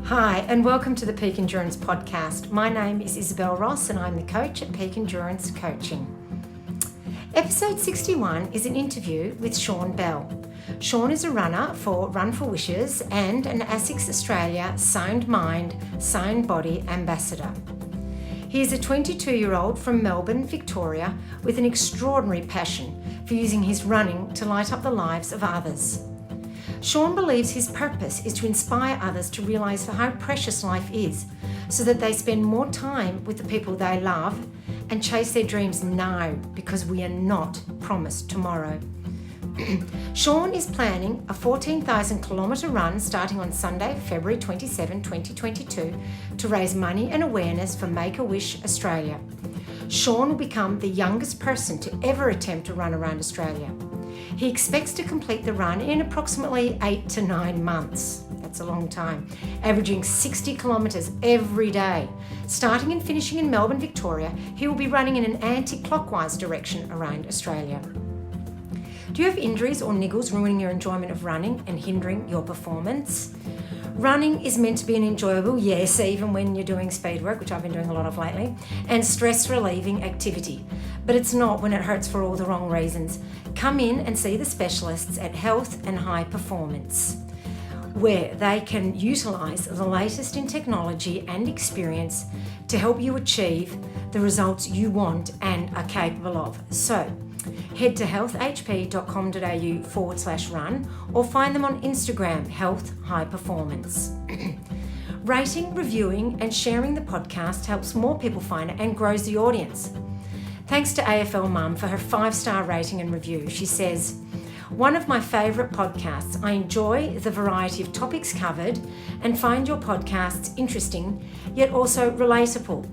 Hi, and welcome to the Peak Endurance Podcast. My name is Isobel Ross, and I'm the coach at Peak Endurance Coaching. Episode 61 is an interview with Sean Bell. Sean is a runner for Run for Wishes and an ASICS Australia Sound Mind, Sound Body ambassador. He is a 22-year-old from Melbourne, Victoria, with an extraordinary passion for using his running to light up the lives of others. Sean believes his purpose is to inspire others to realise how precious life is, so that they spend more time with the people they love and chase their dreams now, because we are not promised tomorrow. Sean is planning a 14,000 kilometre run starting on Sunday, February 27, 2022, to raise money and awareness for Make-A-Wish Australia. Sean will become the youngest person to ever attempt to run around Australia. He expects to complete the run in approximately 8 to 9 months. That's a long time. Averaging 60 kilometres every day. Starting and finishing in Melbourne, Victoria, he will be running in an anti-clockwise direction around Australia. Do you have injuries or niggles ruining your enjoyment of running and hindering your performance? Running is meant to be an enjoyable, yes, even when you're doing speed work, which I've been doing a lot of lately, and stress-relieving activity. But it's not when it hurts for all the wrong reasons. Come in and see the specialists at Health and High Performance, where they can utilise the latest in technology and experience to help you achieve the results you want and are capable of. So, head to healthhp.com.au/run or find them on Instagram, Health High Performance. Rating, reviewing and sharing the podcast helps more people find it and grows the audience. Thanks to AFL Mum for her 5-star rating and review. She says, "One of my favourite podcasts. I enjoy the variety of topics covered and find your podcasts interesting, yet also relatable.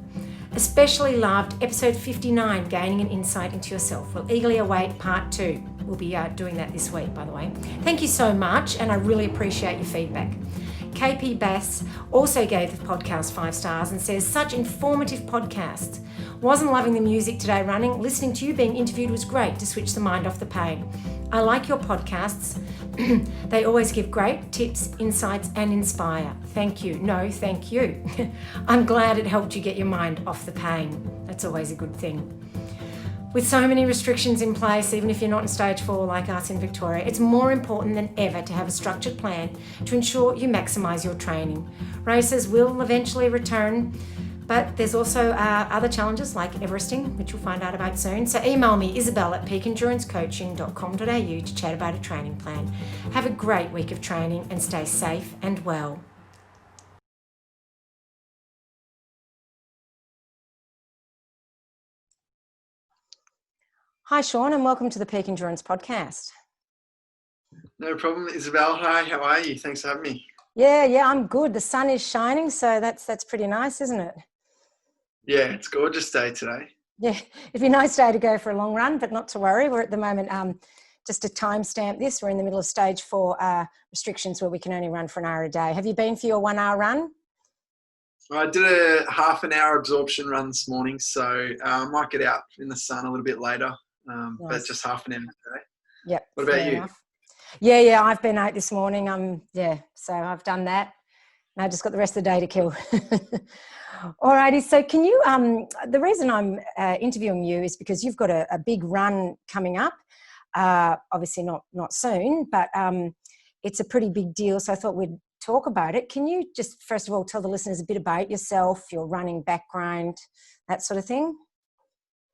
Especially loved episode 59, Gaining an Insight into Yourself. We'll eagerly await part 2. We'll be doing that this week, by the way. Thank you so much, and I really appreciate your feedback." KP Bass also gave the podcast 5 stars and says, "Such informative podcasts. Wasn't loving the music today running. Listening to you being interviewed was great to switch the mind off the pain. I like your podcasts. They always give great tips, insights and inspire. Thank you." No, thank you. I'm glad it helped you get your mind off the pain. That's always a good thing. With so many restrictions in place, even if you're not in stage 4 like us in Victoria, it's more important than ever to have a structured plan to ensure you maximise your training. Races will eventually return, but there's also other challenges like Everesting, which we'll find out about soon. So email me, isabel@peakendurancecoaching.com.au to chat about a training plan. Have a great week of training and stay safe and well. Hi, Sean, and welcome to the Peak Endurance Podcast. No problem, Isabel. Hi, how are you? Thanks for having me. Yeah, I'm good. The sun is shining, so that's pretty nice, isn't it? Yeah, it's a gorgeous day today. Yeah, it'd be a nice day to go for a long run, but not to worry. We're at the moment, just to timestamp this, we're in the middle of stage 4 restrictions where we can only run for an hour a day. Have you been for your 1 hour run? I did a half an hour absorption run this morning, so I might get out in the sun a little bit later, Nice. but just half an hour today. Yep. What about you? Enough. Yeah, I've been out this morning. So I've done that. And I just got the rest of the day to kill. Alrighty, so can you, the reason I'm interviewing you is because you've got a big run coming up. Obviously not soon, but it's a pretty big deal. So I thought we'd talk about it. Can you just, first of all, tell the listeners a bit about yourself, your running background, that sort of thing?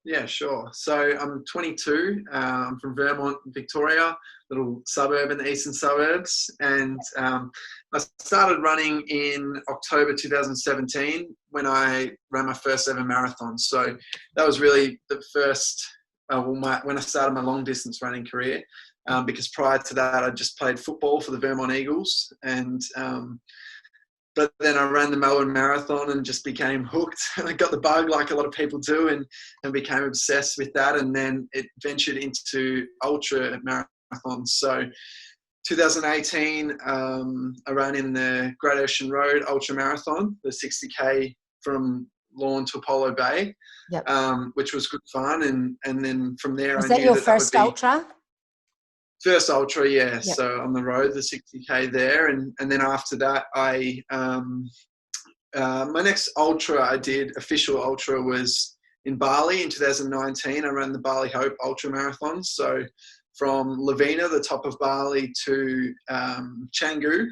Yeah, sure. So I'm 22. I'm from Vermont, Victoria, little suburb in the eastern suburbs. And I started running in October 2017 when I ran my first ever marathon. So that was really the first, when I started my long distance running career. Because prior to that, I just played football for the Vermont Eagles. But then I ran the Melbourne Marathon and just became hooked. And I got the bug like a lot of people do and became obsessed with that. And then it ventured into ultra marathons. So 2018, I ran in the Great Ocean Road Ultra Marathon, the 60K from Lawn to Apollo Bay, Yep. Which was good fun. And then from there, Was that your first ultra? First ultra, yeah. Yep. So on the road, the 60K there. And then after that, my next ultra I did, official ultra, was in Bali in 2019. I ran the Bali Hope Ultra Marathon. So from Lavina, the top of Bali, to Canggu,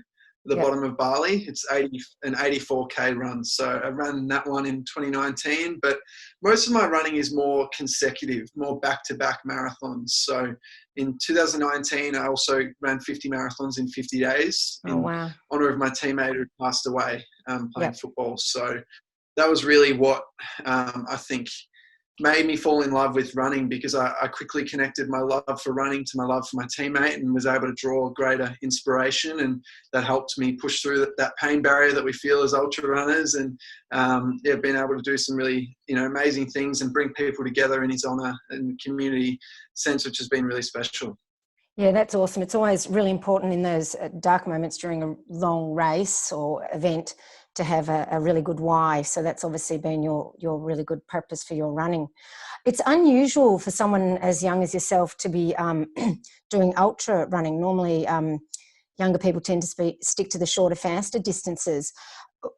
the Yep. bottom of Bali. It's an 84K run. So I ran that one in 2019, but most of my running is more consecutive, more back-to-back marathons. So in 2019, I also ran 50 marathons in 50 days in honor of my teammate who passed away playing football. So that was really what I think made me fall in love with running, because I quickly connected my love for running to my love for my teammate and was able to draw greater inspiration, and that helped me push through that pain barrier that we feel as ultra runners, and being able to do some really amazing things and bring people together in his honour and community sense, which has been really special. Yeah, that's awesome. It's always really important in those dark moments during a long race or event to have a really good why. So that's obviously been your really good purpose for your running. It's unusual for someone as young as yourself to be doing ultra running. Normally, younger people tend to stick to the shorter, faster distances.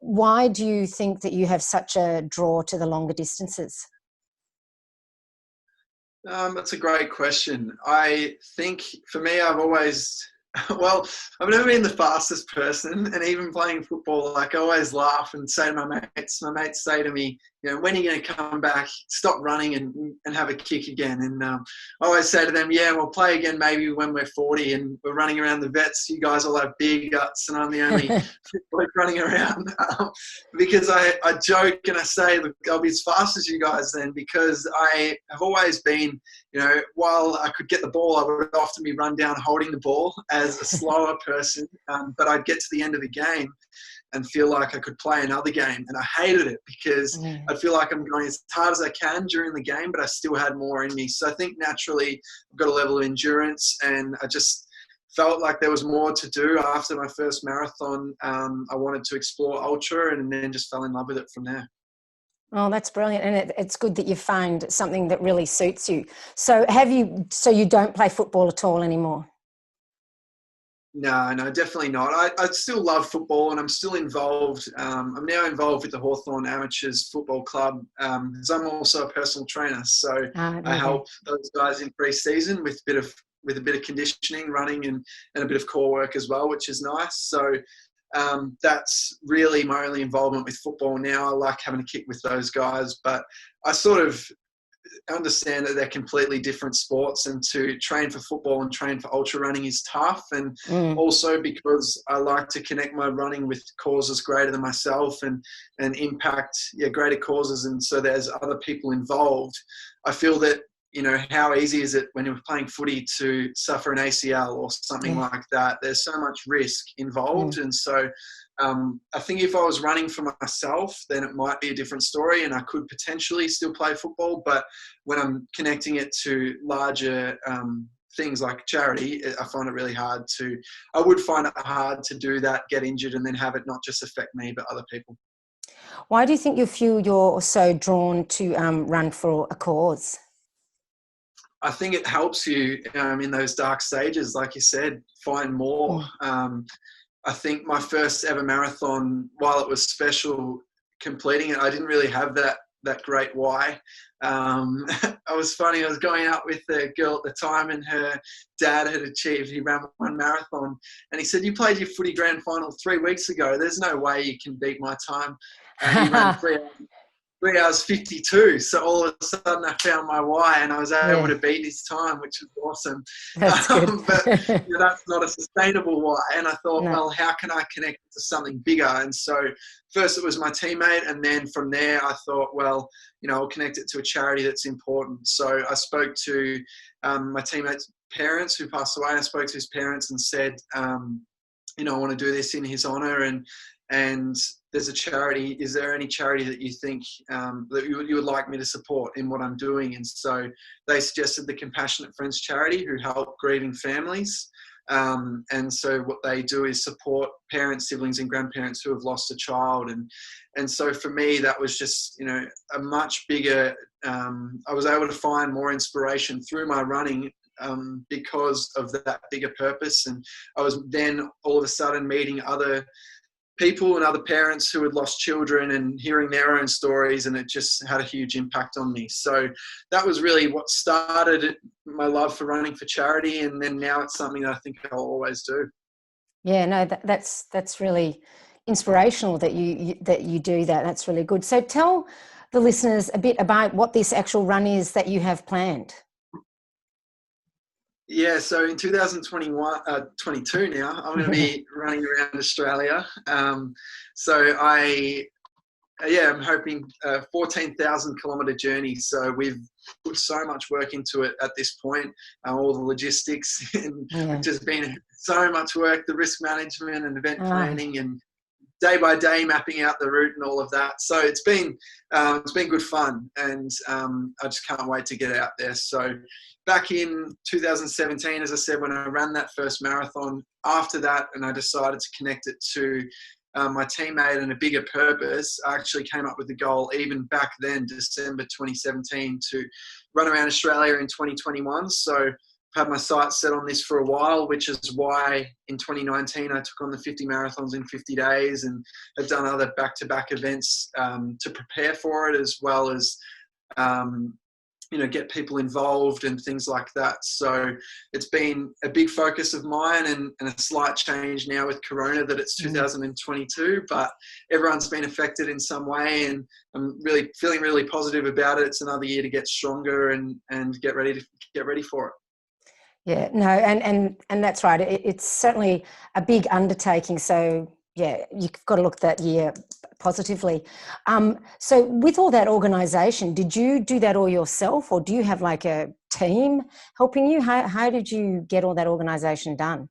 Why do you think that you have such a draw to the longer distances? That's a great question. I think for me, I've always, well, I've never been the fastest person, and even playing football, like I always laugh and say to my mates say to me, when are you going to come back, stop running and have a kick again? And I always say to them, we'll play again maybe when we're 40 and we're running around the vets. You guys all have big guts and I'm the only bloke running around. Because I joke and I say, look, I'll be as fast as you guys then, because I have always been, while I could get the ball, I would often be run down holding the ball as a slower person, but I'd get to the end of the game and feel like I could play another game. And I hated it because I'd feel like I'm going as hard as I can during the game, but I still had more in me. So I think naturally I've got a level of endurance, and I just felt like there was more to do. After my first marathon, I wanted to explore ultra, and then just fell in love with it from there. Oh, that's brilliant. And it's good that you found something that really suits you. So you don't play football at all anymore? No, definitely not. I still love football, and I'm still involved. I'm now involved with the Hawthorn Amateurs Football Club, because I'm also a personal trainer. So I help those guys in pre-season with a bit of conditioning, running, and a bit of core work as well, which is nice. So that's really my only involvement with football now. I like having a kick with those guys, but I sort of understand that they're completely different sports, and to train for football and train for ultra running is tough. And also because I like to connect my running with causes greater than myself and impact greater causes, and so there's other people involved. I feel that how easy is it when you're playing footy to suffer an ACL or something like that? There's so much risk involved. And so I think if I was running for myself, then it might be a different story and I could potentially still play football. But when I'm connecting it to larger things like charity, I find it really hard I would find it hard to do that, get injured, and then have it not just affect me, but other people. Why do you think you're so drawn to run for a cause? I think it helps you in those dark stages, like you said, find more. I think my first ever marathon, while it was special completing it, I didn't really have that great why. I was funny, I was going out with a girl at the time, and her dad he ran one marathon, and he said, you played your footy grand final 3 weeks ago. There's no way you can beat my time. He ran 3 hours 52. So all of a sudden I found my why, and I was able to beat his time, which was awesome. That's good. But that's not a sustainable why. And I thought, well, how can I connect to something bigger? And so first it was my teammate, and then from there I thought, well, I'll connect it to a charity that's important. So I spoke to my teammate's parents who passed away. I spoke to his parents and said, I want to do this in his honor, and there's a charity. Is there any charity that you think that you would like me to support in what I'm doing? And so they suggested the Compassionate Friends charity, who help grieving families. And so what they do is support parents, siblings, and grandparents who have lost a child. And so for me, that was just, a much bigger, I was able to find more inspiration through my running, because of that bigger purpose. And I was then all of a sudden meeting other people and other parents who had lost children and hearing their own stories, and it just had a huge impact on me. So that was really what started my love for running for charity, and then now it's something that I think I'll always do. Yeah, no, that's really inspirational that you do that. That's really good. So tell the listeners a bit about what this actual run is that you have planned. Yeah, so in 2021, 22 now, I'm going to be running around Australia. So I'm hoping a 14,000 kilometre journey. So we've put so much work into it at this point, all the logistics, and it's just been so much work, the risk management and event planning and day by day mapping out the route and all of that. So it's been good fun, and I just can't wait to get out there. So back in 2017, as I said, when I ran that first marathon, after that, and I decided to connect it to my teammate and a bigger purpose, I actually came up with the goal even back then, December 2017, to run around Australia in 2021. So I've had my sights set on this for a while, which is why in 2019 I took on the 50 marathons in 50 days and have done other back-to-back events to prepare for it, as well as get people involved and things like that. So it's been a big focus of mine, and a slight change now with Corona that it's 2022, but everyone's been affected in some way, and I'm really feeling really positive about it. It's another year to get stronger and get ready for it. Yeah, no, and that's right. It's certainly a big undertaking. So yeah, you've got to look at that year positively. So with all that organisation, did you do that all yourself, or do you have like a team helping you? How did you get all that organisation done?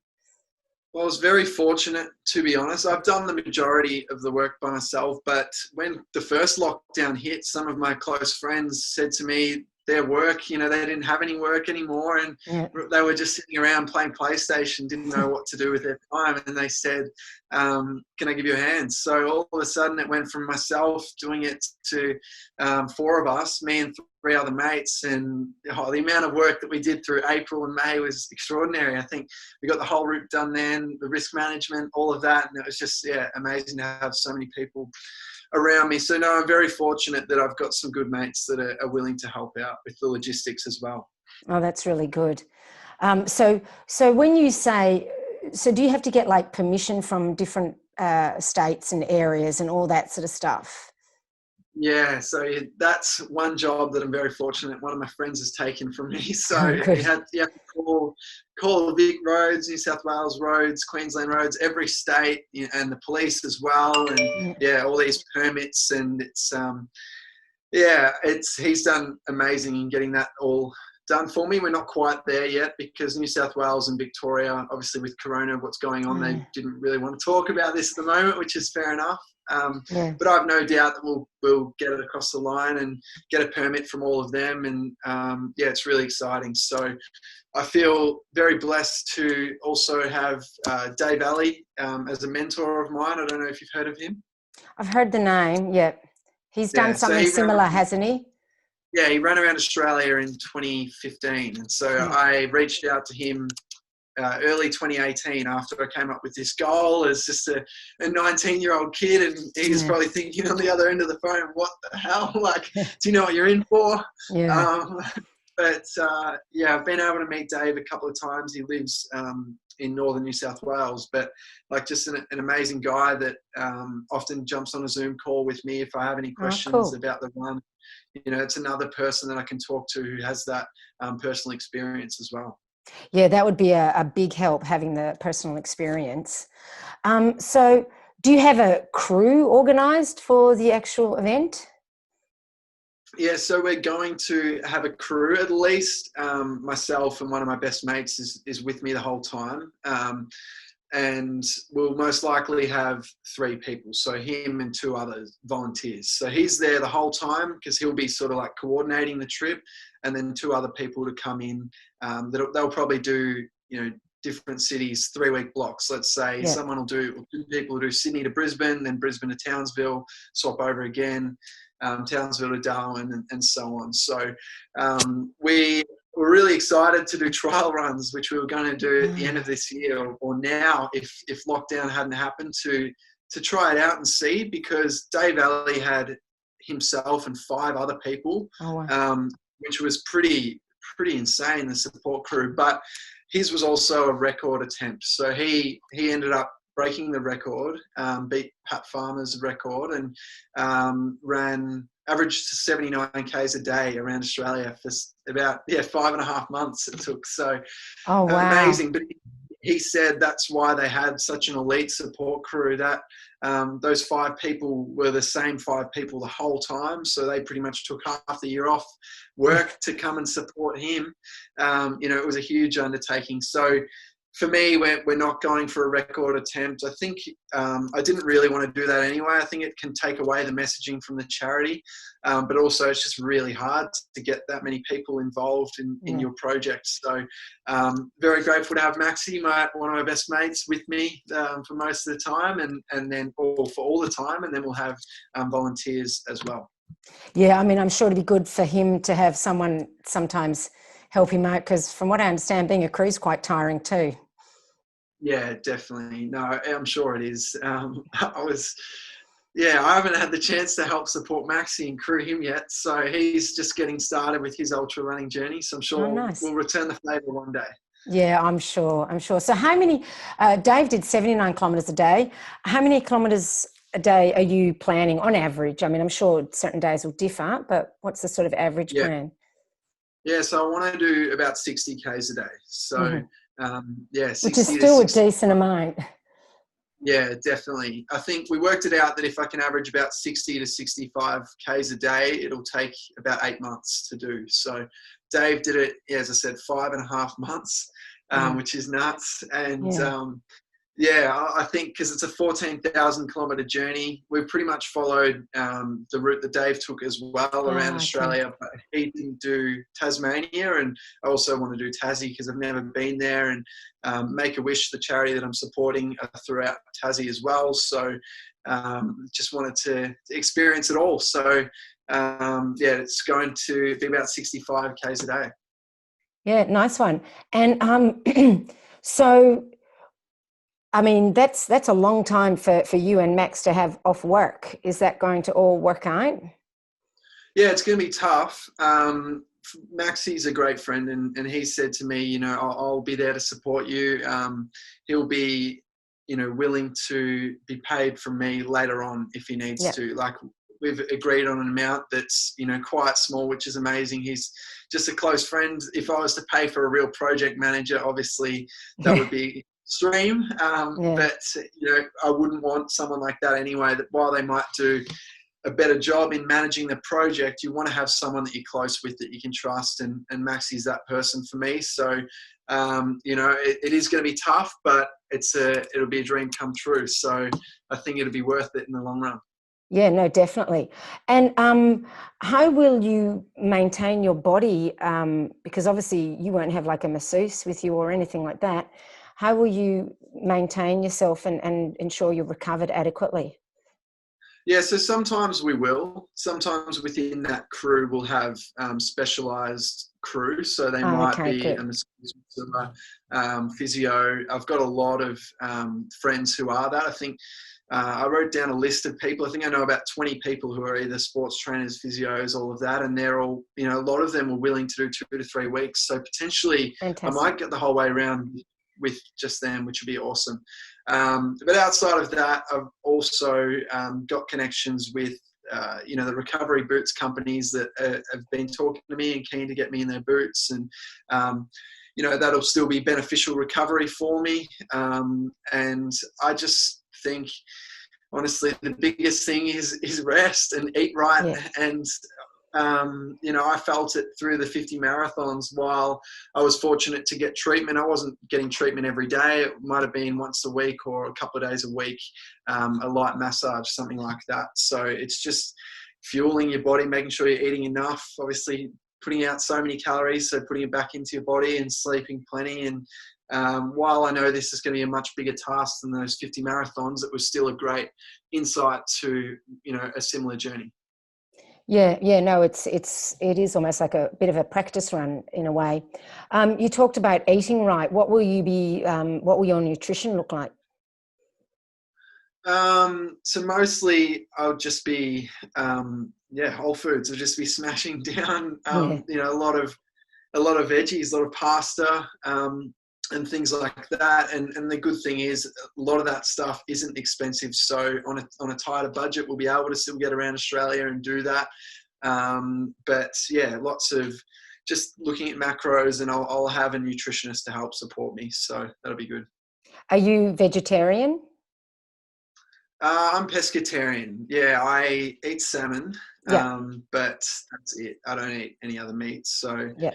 Well, I was very fortunate, to be honest. I've done the majority of the work by myself, but when the first lockdown hit, some of my close friends said to me, their work, they didn't have any work anymore, and they were just sitting around playing PlayStation, didn't know what to do with their time. And they said, can I give you a hand? So all of a sudden it went from myself doing it to 4 of us, me and 3 other mates. And the amount of work that we did through April and May was extraordinary. I think we got the whole route done then, the risk management, all of that. And it was just, amazing to have so many people around me. So no, I'm very fortunate that I've got some good mates that are willing to help out with the logistics as well. Oh, that's really good. So when you say, so do you have to get like permission from different states and areas and all that sort of stuff? Yeah, so that's one job that I'm very fortunate one of my friends has taken from me. So you have to call the Vic roads, New South Wales roads, Queensland roads, every state, and the police as well, and all these permits. And it's he's done amazing in getting that all done for me. We're not quite there yet because New South Wales and Victoria, obviously with Corona, what's going on, they didn't really want to talk about this at the moment, which is fair enough. But I've no doubt that we'll get it across the line and get a permit from all of them. And it's really exciting. So I feel very blessed to also have Dave Alley as a mentor of mine. I don't know if you've heard of him. I've heard the name. Yeah, he's done something similar, hasn't he? Yeah, he ran around Australia in 2015. And so I reached out to him early 2018 after I came up with this goal as just a 19-year-old kid. And he was probably thinking on the other end of the phone, what the hell? Like, do you know what you're in for? Yeah. I've been able to meet Dave a couple of times. He lives in northern New South Wales, but like just an amazing guy that often jumps on a Zoom call with me if I have any questions about the run. It's another person that I can talk to who has that personal experience as well. Yeah, that would be a big help, having the personal experience. So do you have a crew organised for the actual event? Yeah, so we're going to have a crew, at least myself and one of my best mates is with me the whole time. And we'll most likely have 3 people, so him and 2 other volunteers. So he's there the whole time because he'll be sort of like coordinating the trip, and then 2 other people to come in. They'll probably do, different cities, 3-week blocks. Let's say someone will do, 2 people will do Sydney to Brisbane, then Brisbane to Townsville, swap over again, Townsville to Darwin, and so on. So we we're really excited to do trial runs, which we were going to do at the end of this year or now, if lockdown hadn't happened, to try it out and see, because Dave Alley had himself and 5 other people, which was pretty insane, the support crew. But his was also a record attempt, so he ended up breaking the record, beat Pat Farmer's record, and averaged 79 Ks a day around Australia for about 5.5 months it took. So amazing. But he said that's why they had such an elite support crew, that those 5 people were the same 5 people the whole time. So they pretty much took half the year off work to come and support him. It was a huge undertaking. So for me, we're not going for a record attempt. I think I didn't really want to do that anyway. I think it can take away the messaging from the charity, but also it's just really hard to get that many people involved in your project. So very grateful to have Maxi, one of my best mates, with me for most of the time, and then for all the time, and then we'll have volunteers as well. Yeah, I mean, I'm sure it'd be good for him to have someone sometimes help him out, because from what I understand, being a crew is quite tiring too. Yeah, definitely. No, I'm sure it is. I haven't had the chance to help support Maxi and crew him yet. So he's just getting started with his ultra running journey. So I'm sure we'll return the favour one day. Yeah, I'm sure. So how many, Dave did 79 kilometres a day. How many kilometres a day are you planning on average? I mean, I'm sure certain days will differ, but what's the sort of average plan? Yeah, so I want to do about 60 Ks a day. So, 60 which is still a decent amount. Yeah, definitely. I think we worked it out that if I can average about 60 to 65 Ks a day, it'll take about 8 months to do. So Dave did it, as I said, 5.5 months, which is nuts. And I think because it's a 14,000 kilometre journey, we've pretty much followed the route that Dave took as well around Australia. But he didn't do Tasmania, and I also want to do Tassie because I've never been there. And Make-A-Wish, the charity that I'm supporting, throughout Tassie as well. So just wanted to experience it all. So it's going to be about 65 Ks a day. Yeah, nice one. And so, I mean, that's a long time for you and Max to have off work. Is that going to all work out? Yeah, it's going to be tough. Maxi's a great friend, and he said to me, I'll be there to support you. He'll be, willing to be paid from me later on if he needs to. Like, we've agreed on an amount that's, quite small, which is amazing. He's just a close friend. If I was to pay for a real project manager, obviously that would be extreme. But, I wouldn't want someone like that anyway, that while they might do a better job in managing the project, you want to have someone that you're close with, that you can trust, and Maxi's that person for me. So, it is going to be tough, but it'll be a dream come true. So I think it'll be worth it in the long run. Yeah, no, definitely. And how will you maintain your body? Because obviously you won't have like a masseuse with you or anything like that. How will you maintain yourself and ensure you're recovered adequately? Yeah, so sometimes we will. Sometimes within that crew we'll have specialised crew. So they might be a masseuse, physio. I've got a lot of friends who are that. I think I wrote down a list of people. I think I know about 20 people who are either sports trainers, physios, all of that. And they're all, a lot of them are willing to do 2 to 3 weeks. So potentially I might get the whole way around with just them, which would be awesome. But outside of that, I've also got connections with, the recovery boots companies that have been talking to me and keen to get me in their boots. And, that'll still be beneficial recovery for me. And I just think, honestly, the biggest thing is rest and eat right. Yeah. And, I felt it through the 50 marathons. While I was fortunate to get treatment, I wasn't getting treatment every day. It might have been once a week or a couple of days a week, a light massage, something like that. So it's just fueling your body, making sure you're eating enough, obviously putting out so many calories, so putting it back into your body and sleeping plenty. And while I know this is going to be a much bigger task than those 50 marathons, it was still a great insight to, a similar journey. Yeah, no, it is almost like a bit of a practice run in a way. You talked about eating right. What will your nutrition look like? So mostly I'll just be, whole foods. I'll just be smashing down, Yeah, a lot of veggies, a lot of pasta, and things like that. And the good thing is a lot of that stuff isn't expensive. So on a tighter budget, we'll be able to still get around Australia and do that. But yeah, lots of just looking at macros, and I'll have a nutritionist to help support me. So that'll be good. are you vegetarian? I'm pescatarian. Yeah, I eat salmon, Yeah, but that's it. I don't eat any other meats. So yeah.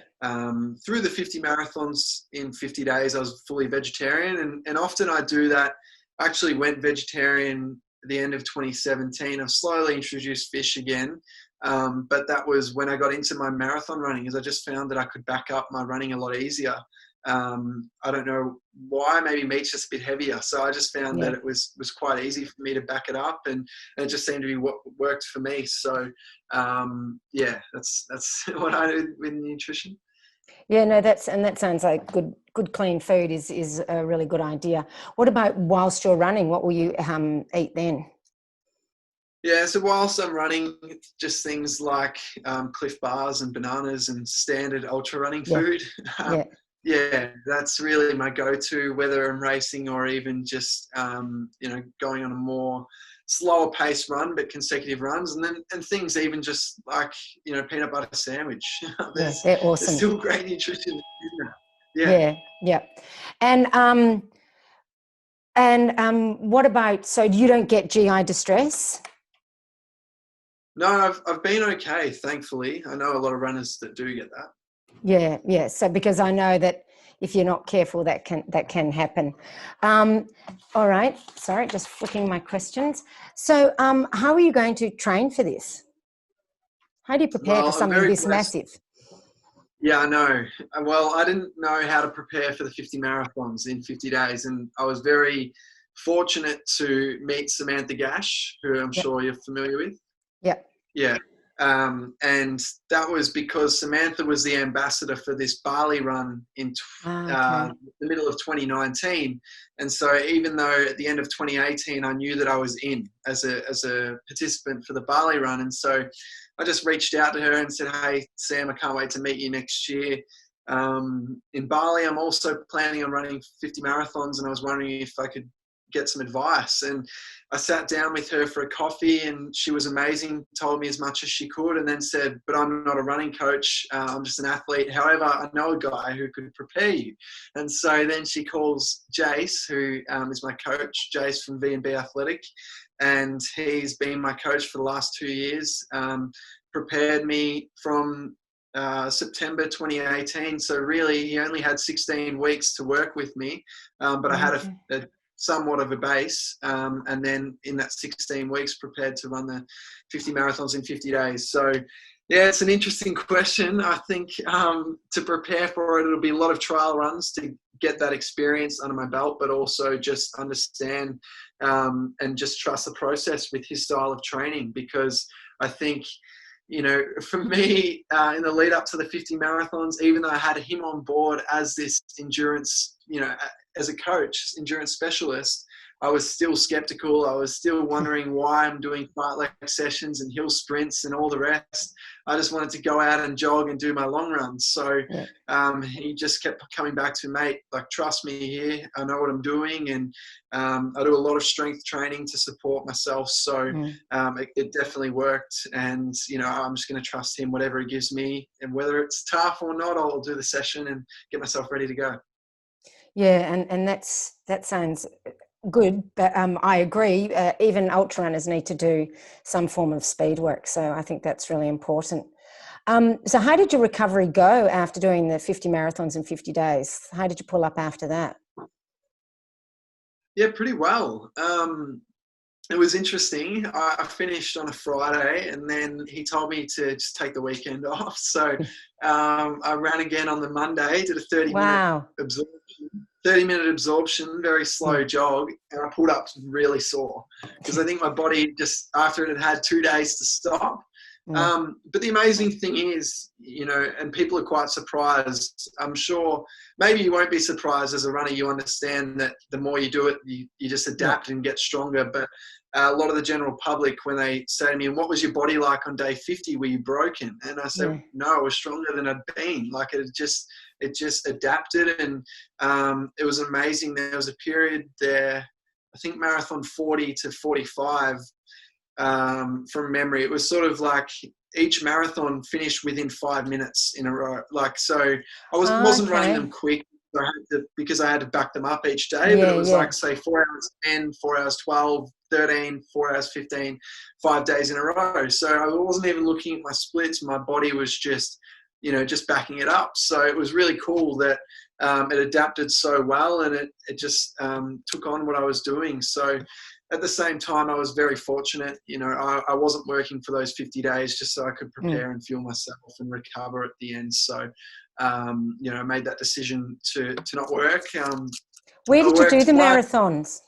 through the 50 marathons in 50 days, I was fully vegetarian. And often I do that. I actually went vegetarian at the end of 2017. I've slowly introduced fish again. But that was when I got into my marathon running, because I just found that I could back up my running a lot easier. I don't know why, maybe meat's just a bit heavier. So I just found Yeah. that it was quite easy for me to back it up, and it just seemed to be what worked for me. So yeah, that's what I do with nutrition. Yeah, no, that sounds like good clean food is a really good idea. What about whilst you're running? What will you eat then? Yeah, so whilst I'm running, it's just things like Cliff Bars and bananas and standard ultra running Yeah, food. yeah, Yeah, that's really my go-to, whether I'm racing or even just going on a more slower pace run, but consecutive runs, and things even just like peanut butter sandwich. yeah. there's They're there's awesome. still great nutrition in that. Yeah. Yeah, yeah. And what about, so you don't get GI distress? No, I've been okay, thankfully. I know a lot of runners that do get that. Yeah, yeah. So because I know that if you're not careful, that can happen. All right. Sorry, just flicking my questions. So, how are you going to train for this? How do you prepare for Well, I'm something very this blessed. massive? Yeah, I know. Well, I didn't know how to prepare for the 50 marathons in 50 days, and I was very fortunate to meet Samantha Gash, who I'm Yep. sure you're familiar with. Yep. Yeah. And that was because Samantha was the ambassador for this Bali run in Okay. the middle of 2019. And so even though at the end of 2018, I knew that I was in as a participant for the Bali run. And so I just reached out to her and said, hey, Sam, I can't wait to meet you next year. In Bali, I'm also planning on running 50 marathons, and I was wondering if I could get some advice. And I sat down with her for a coffee, and she was amazing, told me as much as she could, and then said, but I'm not a running coach, I'm just an athlete. However, I know a guy who could prepare you. And so then she calls Jace, who is my coach, Jace from V&B Athletic, and he's been my coach for the last 2 years, prepared me from September 2018. So really, he only had 16 weeks to work with me, but I had Okay. a somewhat of a base, and then in that 16 weeks prepared to run the 50 marathons in 50 days. So yeah, it's an interesting question. I think to prepare for it, it'll be a lot of trial runs to get that experience under my belt, but also just understand and just trust the process with his style of training, because I think for me, in the lead up to the 50 marathons, even though I had him on board as this endurance, as a coach, endurance specialist, I was still skeptical. I was still wondering why I'm doing fartlek sessions and hill sprints and all the rest. I just wanted to go out and jog and do my long runs. So Yeah. he just kept coming back to, mate, like, trust me here. I know what I'm doing. And I do a lot of strength training to support myself. So it definitely worked. And, I'm just going to trust him, whatever he gives me. And whether it's tough or not, I'll do the session and get myself ready to go. Yeah, and that sounds good, but I agree. Even ultra runners need to do some form of speed work, so I think that's really important. So, how did your recovery go after doing the 50 marathons in 50 days? How did you pull up after that? Yeah, pretty well. It was interesting. I finished on a Friday, and then he told me to just take the weekend off. So I ran again on the Monday, did a 30-minute Wow. absorption. 30-minute absorption, very slow jog, and I pulled up really sore because I think my body just, after it had 2 days to stop, But the amazing thing is, you know, and people are quite surprised. I'm sure maybe you won't be surprised as a runner. You understand that the more you do it, you just adapt and get stronger. But a lot of the general public, when they say to me, "And what was your body like on day 50? Were you broken?" And I said, "No, I was stronger than I'd been. Like it just adapted." And it was amazing. There was a period there, I think marathon 40 to 45, from memory. It was sort of like each marathon finished within 5 minutes in a row. Like, so I wasn't running them quick. So because I had to back them up each day, but it was like, say, 4 hours 10, 4 hours 12, 13, 4 hours 15, 5 days in a row. So I wasn't even looking at my splits. My body was just, you know, just backing it up. So it was really cool that it adapted so well, and it just took on what I was doing. So at the same time, I was very fortunate. You know, I wasn't working for those 50 days just so I could prepare and fuel myself and recover at the end. So, you know, I made that decision to not work. Where did you do the marathons?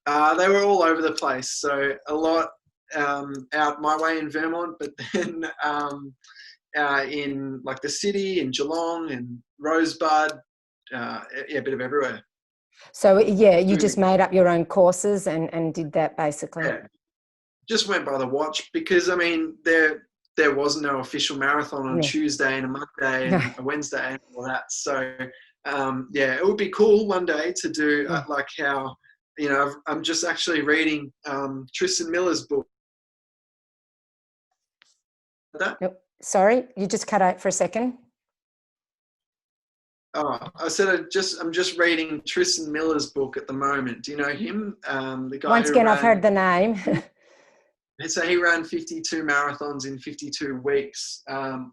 They were all over the place. So a lot out my way in Vermont, but then in like the city, in Geelong and Rosebud, a bit of everywhere. So you just made up your own courses and did that basically. Yeah, just went by the watch because I mean there was no official marathon on Tuesday and a Monday and a Wednesday and all that. So it would be cool one day to do like how, you know, I'm just actually reading Tristan Miller's book. Sorry, you just cut out for a second. Oh, I said I'm just reading Tristan Miller's book at the moment. Do you know him? The guy. Once again, I've heard the name. So he ran 52 marathons in 52 weeks.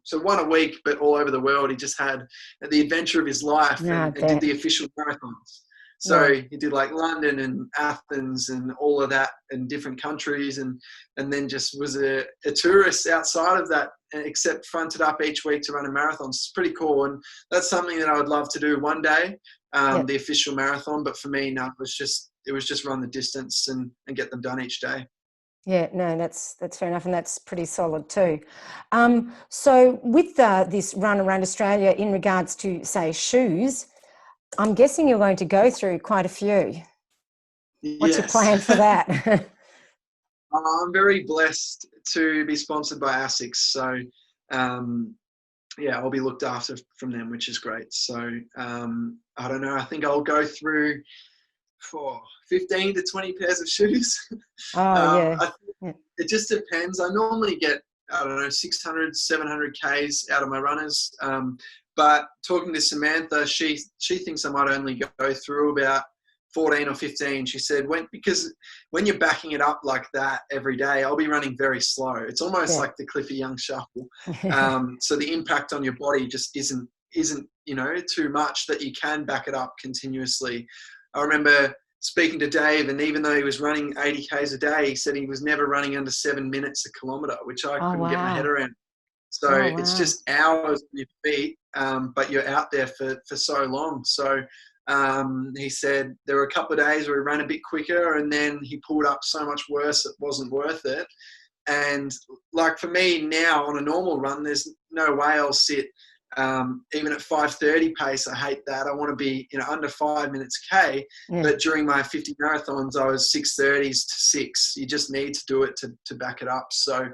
So one a week, but all over the world. He just had the adventure of his life and did the official marathons. So he did like London and Athens and all of that in different countries, and then just was a tourist outside of that, except fronted up each week to run a marathon. So it's pretty cool, and that's something that I would love to do one day, the official marathon. But for me, no, it was just run the distance and get them done each day. Yeah, no, that's fair enough, and that's pretty solid too. So with this run around Australia in regards to, say, shoes, I'm guessing you're going to go through quite a few. What's your plan for that? I'm very blessed to be sponsored by ASICS. So, I'll be looked after from them, which is great. So, I don't know. I think I'll go through 15 to 20 pairs of shoes. It just depends. I normally get, 600, 700 Ks out of my runners. But talking to Samantha, she thinks I might only go through about 14 or 15. She said, because when you're backing it up like that every day, I'll be running very slow. It's almost like the Cliffy Young shuffle. So the impact on your body just isn't, you know, too much that you can back it up continuously. I remember speaking to Dave, and even though he was running 80 Ks a day, he said he was never running under 7 minutes a kilometre, which I couldn't get my head around. So it's just hours on your feet, but you're out there for so long. So he said there were a couple of days where he ran a bit quicker, and then he pulled up so much worse it wasn't worth it. And like for me now on a normal run, there's no way I'll sit even at 5:30 pace. I hate that. I want to be, you know, under 5 minutes K. But during my 50 marathons, I was 6:30s to 6. You just need to do it to back it up. So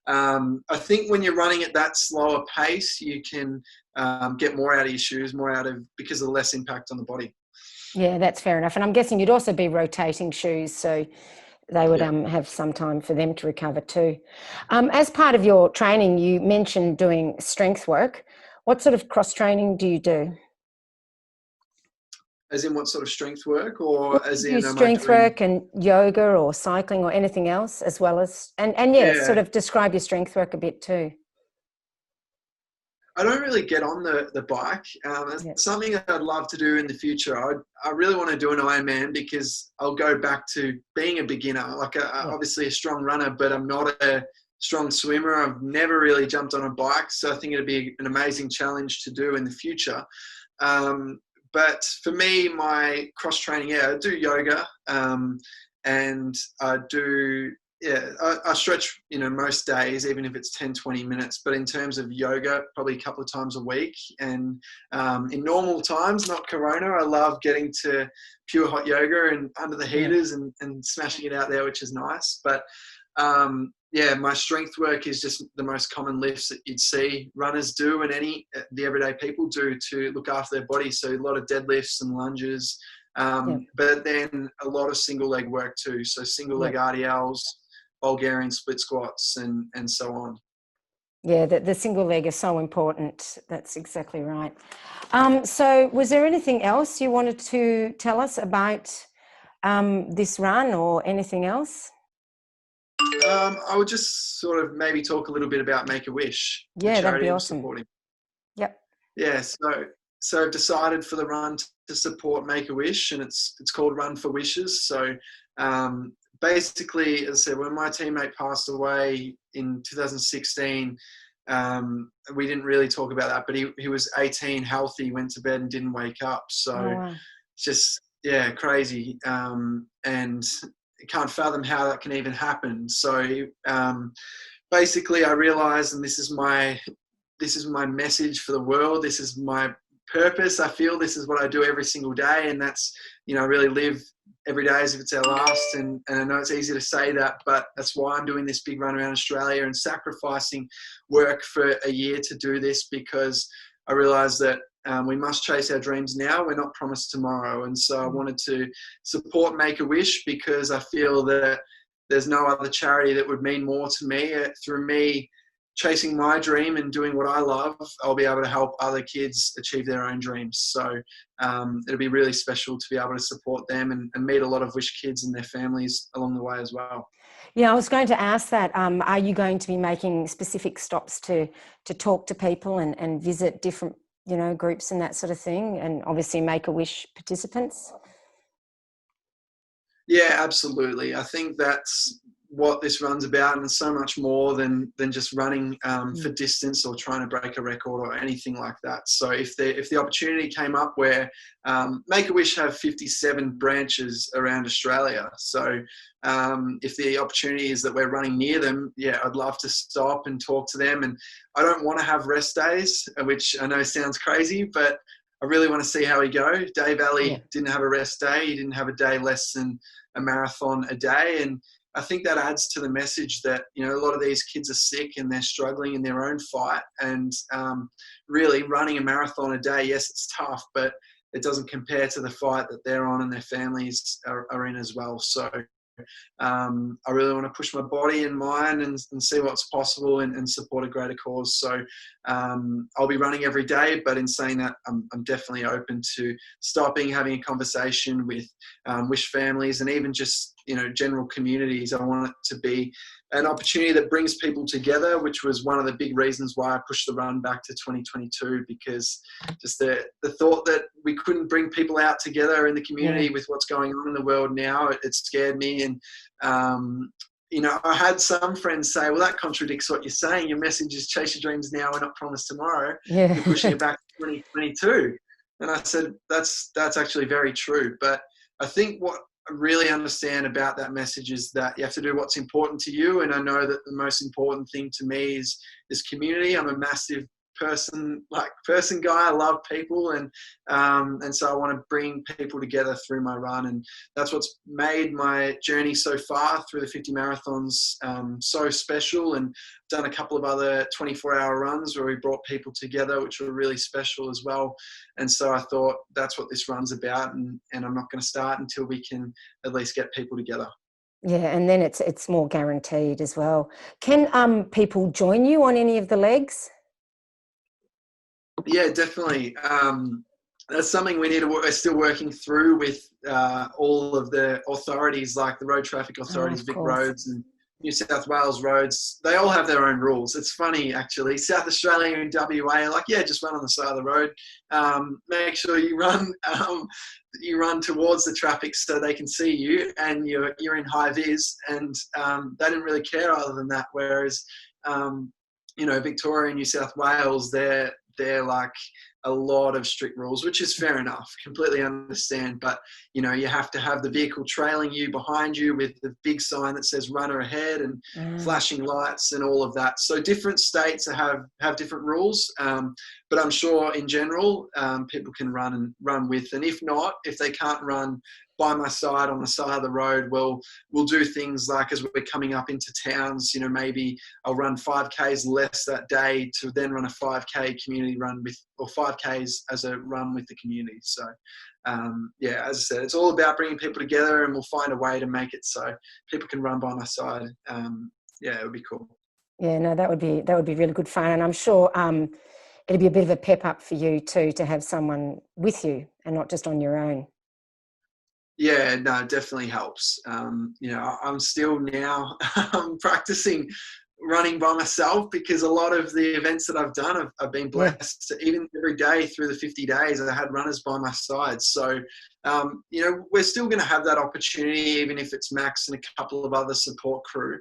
I think when you're running at that slower pace, you can get more out of your shoes, because of the less impact on the body. Yeah, that's fair enough. And I'm guessing you'd also be rotating shoes, so they would have some time for them to recover too. As part of your training, you mentioned doing strength work. What sort of cross training do you do? As in what sort of strength work, or as in strength work and yoga or cycling or anything else, as well as sort of describe your strength work a bit too. I don't really get on the bike. It's something that I'd love to do in the future. I really want to do an Ironman because I'll go back to being a beginner, like obviously a strong runner, but I'm not a strong swimmer. I've never really jumped on a bike, so I think it'd be an amazing challenge to do in the future. But for me, my cross training, I do yoga, and I do I stretch, most days, even if it's 10, 20 minutes. But in terms of yoga, probably a couple of times a week. And in normal times, not Corona, I love getting to pure hot yoga and under the heaters and smashing it out there, which is nice. But my strength work is just the most common lifts that you'd see runners do and the everyday people do to look after their body. So a lot of deadlifts and lunges, but then a lot of single leg work too. So single leg RDLs, Bulgarian split squats and so on. Yeah, the single leg is so important. That's exactly right. So was there anything else you wanted to tell us about this run or anything else? I would just sort of maybe talk a little bit about Make-A-Wish, the Yeah, that'd charity be I'm awesome. supporting. Yep. Yeah, so I've decided for the run to support Make-A-Wish, and it's called Run for Wishes. So basically, as I said, when my teammate passed away in 2016, we didn't really talk about that, but he was 18, healthy, went to bed and didn't wake up. So it's just, crazy. And can't fathom how that can even happen. So basically I realized, and this is my message for the world, this is my purpose. I feel this is what I do every single day, and that's really live every day as if it's our last. And I know it's easy to say that, but that's why I'm doing this big run around Australia and sacrificing work for a year to do this, because I realized that we must chase our dreams now. We're not promised tomorrow. And so I wanted to support Make-A-Wish because I feel that there's no other charity that would mean more to me. Through me chasing my dream and doing what I love, I'll be able to help other kids achieve their own dreams. So it'll be really special to be able to support them and meet a lot of Wish kids and their families along the way as well. Yeah, I was going to ask that. Are you going to be making specific stops to talk to people and visit different groups and that sort of thing, and obviously Make-A-Wish participants? Yeah, absolutely. I think that's what this run's about, and it's so much more than just running for distance or trying to break a record or anything like that. So if the opportunity came up where Make-A-Wish have 57 branches around Australia, so if the opportunity is that we're running near them, I'd love to stop and talk to them. And I don't want to have rest days, which I know sounds crazy, but I really want to see how we go. Dave Alley didn't have a rest day. He didn't have a day less than a marathon a day. And I think that adds to the message that, a lot of these kids are sick and they're struggling in their own fight. And really running a marathon a day, yes, it's tough, but it doesn't compare to the fight that they're on and their families are in as well. So I really want to push my body and mind and see what's possible and support a greater cause. So I'll be running every day, but in saying that, I'm definitely open to stopping, having a conversation with Wish families and even just, general communities. I want it to be an opportunity that brings people together, which was one of the big reasons why I pushed the run back to 2022, because just the thought that we couldn't bring people out together in the community with what's going on in the world now, it scared me. And, I had some friends say, well, that contradicts what you're saying. Your message is chase your dreams now and not promise tomorrow. Yeah. You're pushing it back to 2022. And I said, that's actually very true. But I think what I really understand about that message is that you have to do what's important to you. And I know that the most important thing to me is community. I'm a massive person guy. I love people. And so I want to bring people together through my run. And that's what's made my journey so far through the 50 marathons so special. And done a couple of other 24-hour runs where we brought people together, which were really special as well. And so I thought that's what this run's about. And I'm not going to start until we can at least get people together. Yeah, and then it's more guaranteed as well. Can people join you on any of the legs? Yeah, definitely. That's something we're still working through with all of the authorities, like the road traffic authorities, Vic Roads and New South Wales roads. They all have their own rules. It's funny, actually. South Australia and WA are like, just run on the side of the road. Make sure you run towards the traffic so they can see you, and you're in high vis. And they didn't really care other than that. Whereas, Victoria and New South Wales, they're like a lot of strict rules, which is fair enough, completely understand. But, you know, you have to have the vehicle trailing you behind you with the big sign that says runner ahead and flashing lights and all of that. So different states have different rules. But I'm sure in general, people can run with. And if not, if they can't run by my side on the side of the road, we'll do things like, as we're coming up into towns, you know, maybe I'll run 5Ks less that day to then run a 5K community run with, or 5Ks as a run with the community. So, yeah, as I said, it's all about bringing people together, and we'll find a way to make it so people can run by my side. Yeah, it would be cool. Yeah, no, that would be really good fun. And I'm sure it'd be a bit of a pep up for you too, to have someone with you and not just on your own. Yeah, no, it definitely helps. You know, I'm still now practicing running by myself, because a lot of the events that I've done, I've been blessed. Even every day through the 50 days, I had runners by my side. So, you know, we're still going to have that opportunity, even if it's Max and a couple of other support crew,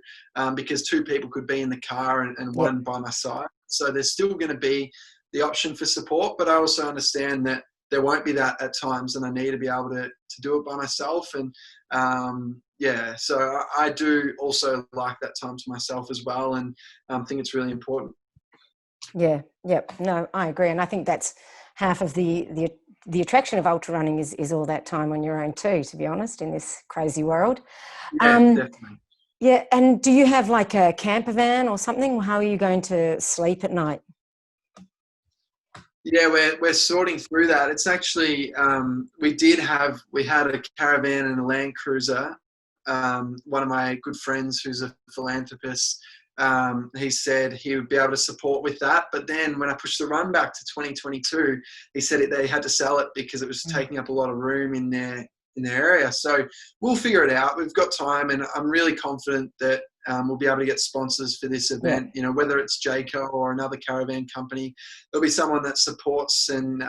because 2 people could be in the car and one by my side. So there's still going to be the option for support, but I also understand that there won't be that at times, and I need to be able to do it by myself. And yeah, so I do also like that time to myself as well, and think it's really important. Yeah, yep. No, I agree. And I think that's half of the attraction of ultra running is all that time on your own too, to be honest, in this crazy world. Yeah, definitely. Yeah, and do you have like a camper van or something? How are you going to sleep at night? Yeah, we're sorting through that. It's actually, we had a caravan and a Land Cruiser. One of my good friends who's a philanthropist, he said he would be able to support with that. But then when I pushed the run back to 2022, he said they had to sell it because it was taking up a lot of room in their area. So we'll figure it out. We've got time, and I'm really confident that we'll be able to get sponsors for this event. You know, whether it's Jayco or another caravan company, there'll be someone that supports, and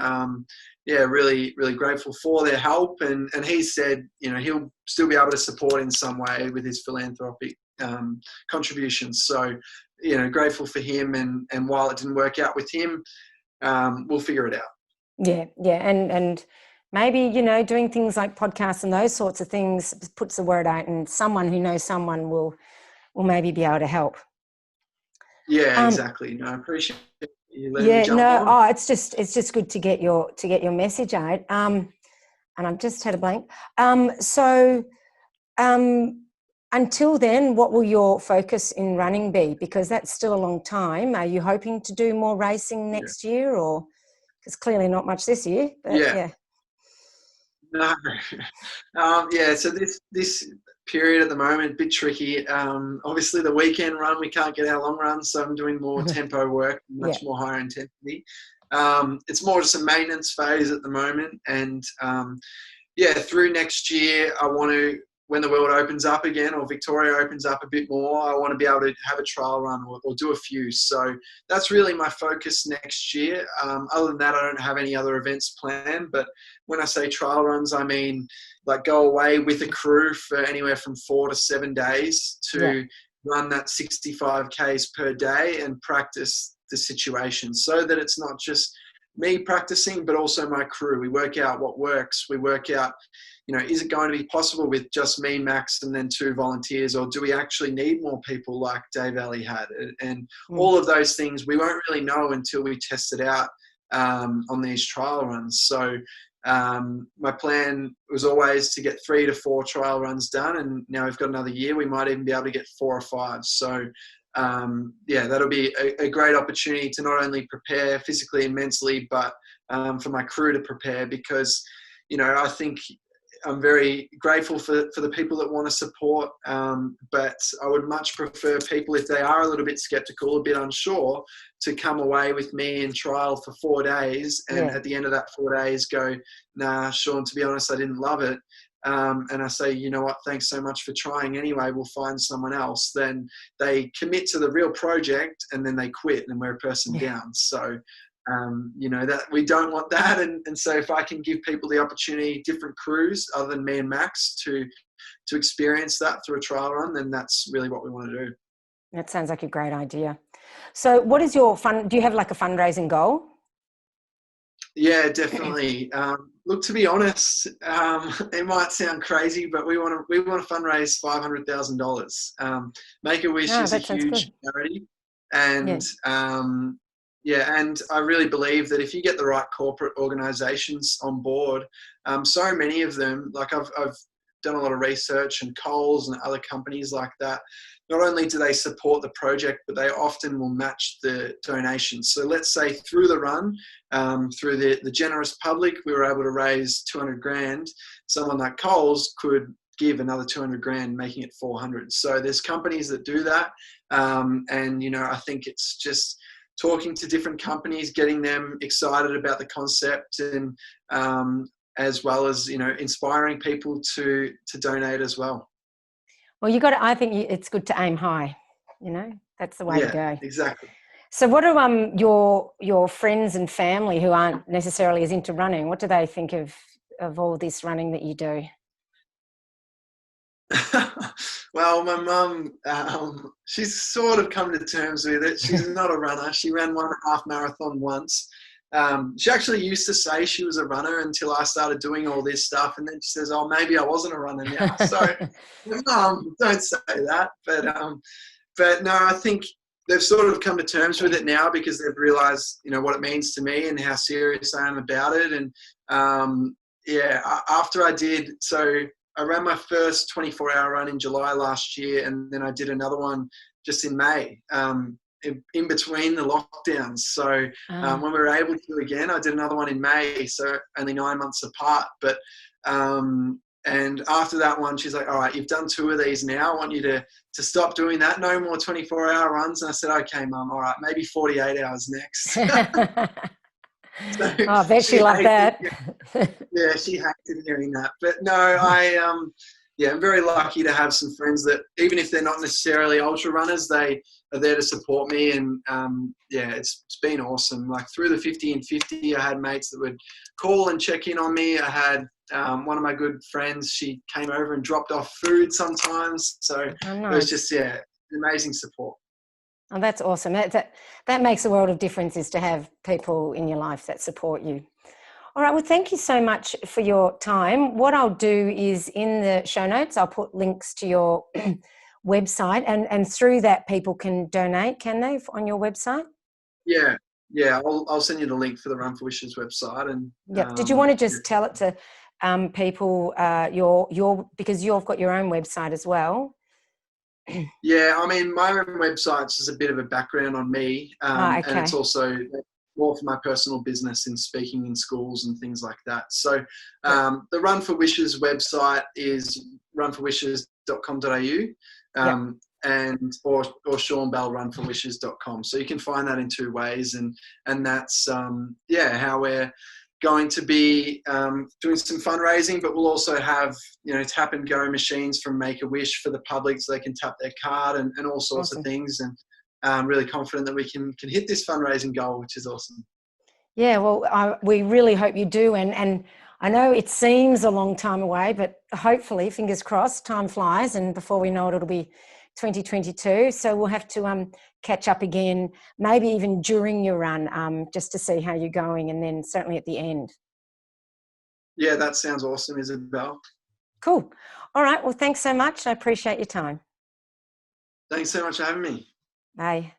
yeah, really, really grateful for their help. And he said, you know, he'll still be able to support in some way with his philanthropic contributions. So, you know, grateful for him. And while it didn't work out with him, we'll figure it out. Yeah, yeah, and maybe, you know, doing things like podcasts and those sorts of things puts the word out, and someone who knows someone will maybe be able to help. Yeah, exactly. No, I appreciate you letting me Yeah, jump no, on. it's just good to get your message out. And I've just had a blank. So until then, what will your focus in running be? Because that's still a long time. Are you hoping to do more racing next year, or because clearly not much this year? But yeah. No. Yeah, so this period at the moment, a bit tricky. Obviously, the weekend run, we can't get our long runs, so I'm doing more tempo work, much more higher intensity. It's more just a maintenance phase at the moment. And yeah, through next year, I want to, when the world opens up again, or Victoria opens up a bit more, I want to be able to have a trial run or do a few. So that's really my focus next year. Other than that, I don't have any other events planned. But when I say trial runs, I mean like go away with a crew for anywhere from 4 to 7 days to run that 65 Ks per day and practice the situation, so that it's not just me practicing, but also my crew. We work out what works. We work out, you know, is it going to be possible with just me, Max, and then 2 volunteers, or do we actually need more people like Dave Alley had? And all of those things we won't really know until we test it out on these trial runs. So my plan was always to get 3 to 4 trial runs done, and now we've got another year. We might even be able to get 4 or 5. So yeah, that'll be a great opportunity to not only prepare physically and mentally, but for my crew to prepare, because, you know, I think I'm very grateful for the people that want to support, but I would much prefer people, if they are a little bit skeptical, a bit unsure, to come away with me and trial for 4 days, and at the end of that 4 days go, nah, Sean, to be honest, I didn't love it. And I say, you know what, thanks so much for trying anyway, we'll find someone else. Then they commit to the real project, and then they quit and we're a person down. So, you know, that we don't want that. And so if I can give people the opportunity, different crews other than me and Max, to experience that through a trial run, then that's really what we want to do. That sounds like a great idea. So what is your do you have like a fundraising goal? Yeah, definitely. Look, to be honest, it might sound crazy, but we want to fundraise $500,000. Make a Wish No, is a that sounds huge good. charity, Yeah. and yeah, and I really believe that if you get the right corporate organisations on board, so many of them, like I've done a lot of research, and Coles and other companies like that, not only do they support the project, but they often will match the donations. So let's say through the run, through the generous public, we were able to raise 200 grand. Someone like Coles could give another 200 grand, making it 400. So there's companies that do that. And, I think it's just talking to different companies, getting them excited about the concept, and as well as, inspiring people to donate as well. Well, I think it's good to aim high, that's the way to Yeah, go. exactly. So what do your friends and family who aren't necessarily as into running, what do they think of all this running that you do? Well, my mum, she's sort of come to terms with it. She's not a runner. She ran 1.5 marathon once. She actually used to say she was a runner until I started doing all this stuff, and then she says, "Oh, maybe I wasn't a runner now." So, don't say that. But no, I think they've sort of come to terms with it now, because they've realised, what it means to me and how serious I am about it. And after I ran my first 24-hour run in July last year, and then I did another one just in May, in between the lockdowns. So when we were able to again, I did another one in May, so only 9 months apart. But and after that one, she's like, "All right, you've done 2 of these now. I want you to stop doing that. No more 24-hour runs." And I said, "Okay, Mum, all right, maybe 48 hours next." So I bet she loved that. Yeah, she hated hearing that. But no, I'm very lucky to have some friends that, even if they're not necessarily ultra runners, they are there to support me. And it's been awesome. Like through the 50 and 50, I had mates that would call and check in on me. I had one of my good friends, she came over and dropped off food sometimes. So Oh, it was nice. just, amazing support. Oh, that's awesome. That makes a world of difference, is to have people in your life that support you. All right. Well, thank you so much for your time. What I'll do is, in the show notes, I'll put links to your website, and through that people can donate, can they, on your website? Yeah. I'll send you the link for the Run for Wishes website. And Yep. Did you want to just tell it to people, because you've got your own website as well? Yeah, I mean, my own website's just a bit of a background on me, Okay. and it's also more for my personal business in speaking in schools and things like that. So the Run for Wishes website is runforwishes.com.au, or SeanBellRunForWishes.com. So you can find that in 2 ways, and that's how we're going to be doing some fundraising, but we'll also have tap and go machines from Make-A-Wish for the public, so they can tap their card and all sorts of things. And I'm really confident that we can hit this fundraising goal, which is awesome. Yeah, well, we really hope you do. And I know it seems a long time away, but hopefully, fingers crossed, time flies, and before we know it, it'll be 2022. So we'll have to catch up again, maybe even during your run, just to see how you're going, and then certainly at the end. Yeah, that sounds awesome, Isobel. Cool. All right. Well, thanks so much. I appreciate your time. Thanks so much for having me. Bye.